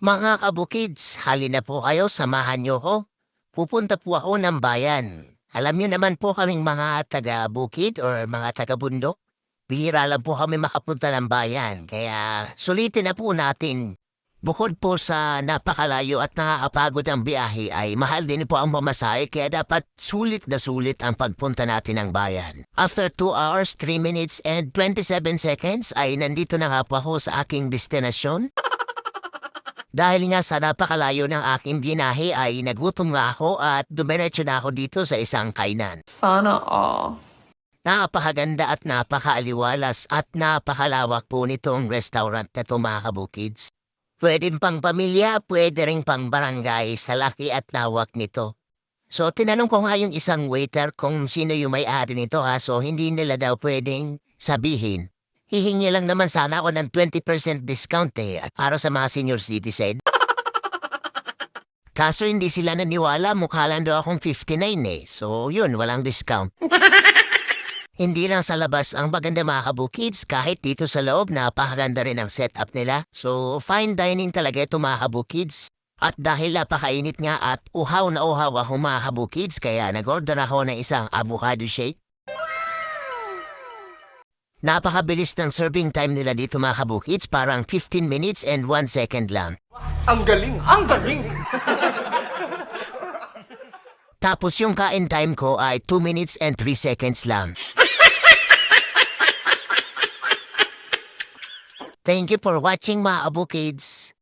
Mga kabukids, halina po kayo, samahan niyo ko. Pupunta po ako ng bayan. Alam niyo naman po kaming mga taga-bukid or mga taga-bundok. Bihira lang po kami makapunta ng bayan, kaya sulitin na po natin. Bukod po sa napakalayo at nakakapagod ang biyahe ay mahal din po ang pamasahe kaya dapat sulit na sulit ang pagpunta natin ng bayan. After 2 hours, 3 minutes and 27 seconds ay nandito na nga po ako sa aking destinasyon. Dahil nga sa napakalayo ng aking binahe ay nagutom nga ako at dumiretso na ako dito sa isang kainan. Sana all. Napakaganda at napakaaliwalas at napakalawak po nitong restaurant na to mga kabukids. Pwede pang pamilya, pwede rin pang barangay sa laki at lawak nito. So tinanong ko nga yung isang waiter kung sino yung may-ari nito so hindi nila daw pwedeng sabihin. Hihingi lang naman sana ako ng 20% discount at para sa mga senior citizen. Kaso hindi sila naniwala, mukha lang daw akong 59 So yun, walang discount. Hindi lang sa labas ang maganda mga kabukids, kahit dito sa loob napakaganda rin ang setup nila. So fine dining talaga ito mga kabukids. At dahil napakainit nga at uhaw na uhaw ako mga kabukids, kaya nag-order ako ng isang avocado shake. Napakabilis ng serving time nila dito mga kabukids, parang 15 minutes and 1 second lang. Ang galing! Ang galing! Tapos yung kain time ko ay 2 minutes and 3 seconds lang. Thank you for watching mga kabukids.